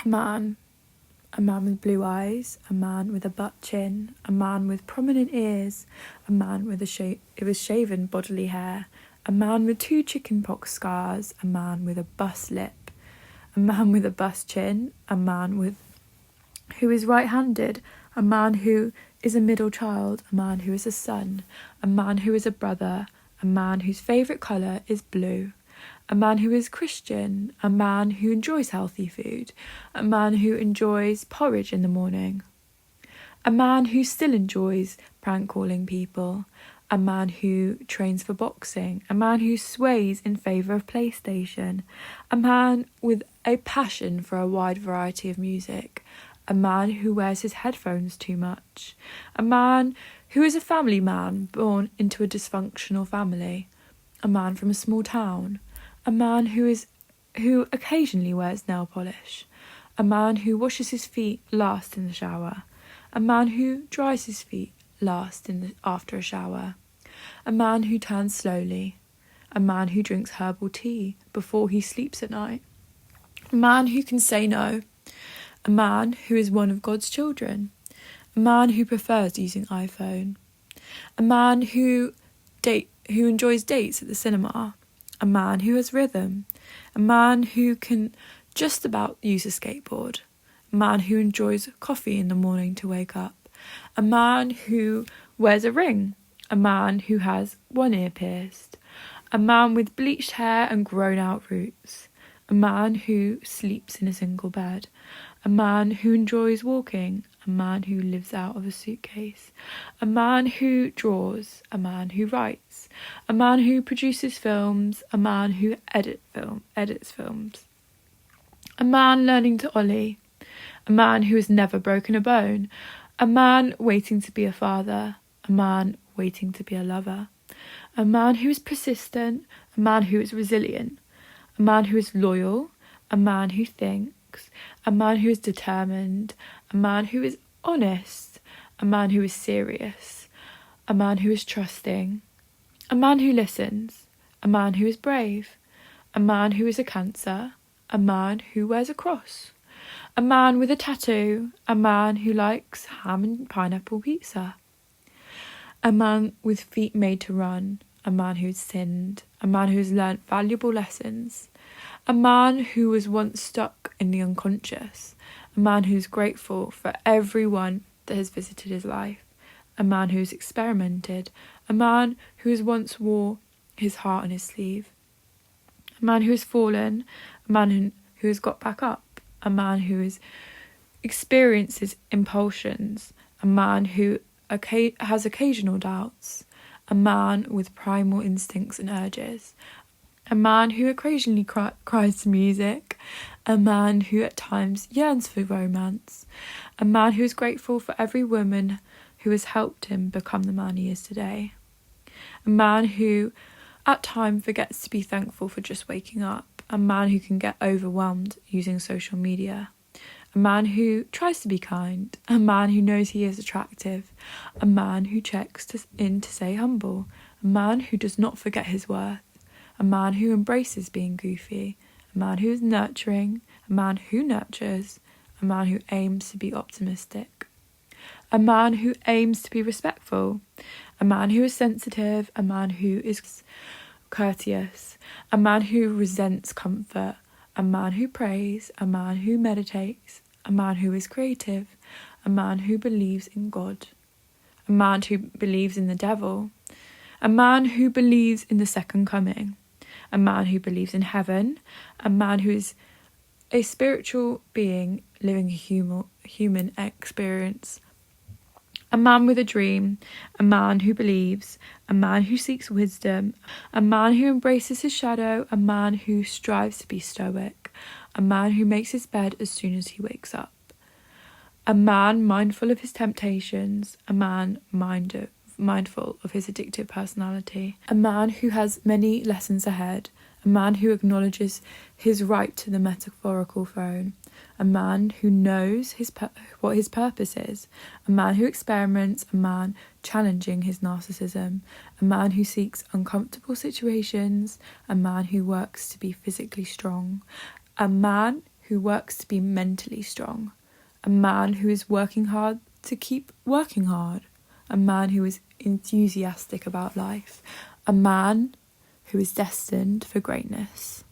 A man with blue eyes, a man with a butt chin, a man with prominent ears, a man with shaven bodily hair, a man with 2 chickenpox scars, a man with a bust lip, a man with a bust chin, a man who is right-handed, a man who is a middle child, a man who is a son, a man who is a brother, a man whose favourite colour is blue, a man who is Christian, a man who enjoys healthy food, a man who enjoys porridge in the morning, a man who still enjoys prank calling people, a man who trains for boxing, a man who sways in favour of PlayStation, a man with a passion for a wide variety of music, a man who wears his headphones too much, a man who is a family man born into a dysfunctional family, a man from a small town, a man who occasionally wears nail polish, a man who washes his feet last in the shower, a man who dries his feet last after a shower, a man who turns slowly, a man who drinks herbal tea before he sleeps at night, a man who can say no, a man who is one of God's children, a man who prefers using iPhone, a man who enjoys dates at the cinema, a man who has rhythm, a man who can just about use a skateboard, a man who enjoys coffee in the morning to wake up, a man who wears a ring, a man who has one ear pierced, a man with bleached hair and grown out roots, a man who sleeps in a single bed, a man who enjoys walking, a man who lives out of a suitcase, a man who draws, a man who writes, a man who produces films, a man who edits films, a man learning to ollie, a man who has never broken a bone, a man waiting to be a father, a man waiting to be a lover, a man who is persistent, a man who is resilient, a man who is loyal, a man who thinks, a man who is determined, a man who is honest, a man who is serious, a man who is trusting, a man who listens, a man who is brave, a man who is a Cancer, a man who wears a cross, a man with a tattoo, a man who likes ham and pineapple pizza, a man with feet made to run, a man who's sinned, a man who's learnt valuable lessons, a man who was once stuck in the unconscious, a man who's grateful for everyone that has visited his life, a man who's experimented, a man who has once wore his heart on his sleeve, a man who has fallen, a man who has got back up, a man who experiences impulsions, a man who has occasional doubts, a man with primal instincts and urges, a man who occasionally cries to music, a man who at times yearns for romance, a man who is grateful for every woman who has helped him become the man he is today, a man who at times forgets to be thankful for just waking up, a man who can get overwhelmed using social media, a man who tries to be kind, a man who knows he is attractive, a man who checks in to say humble, a man who does not forget his worth, a man who embraces being goofy, a man who is nurturing, a man who nurtures, a man who aims to be optimistic, a man who aims to be respectful, a man who is sensitive, a man who is courteous, a man who resents comfort, a man who prays, a man who meditates, a man who is creative, a man who believes in God, a man who believes in the devil, a man who believes in the second coming, a man who believes in heaven, a man who is a spiritual being living a human experience, a man with a dream, a man who believes, a man who seeks wisdom, a man who embraces his shadow, a man who strives to be stoic, a man who makes his bed as soon as he wakes up, a man mindful of his temptations, a man mindful of his addictive personality, a man who has many lessons ahead, a man who acknowledges his right to the metaphorical throne, a man who knows what his purpose is, a man who experiments, a man challenging his narcissism, a man who seeks uncomfortable situations, a man who works to be physically strong, a man who works to be mentally strong, a man who is working hard to keep working hard, a man who is enthusiastic about life, a man who is destined for greatness.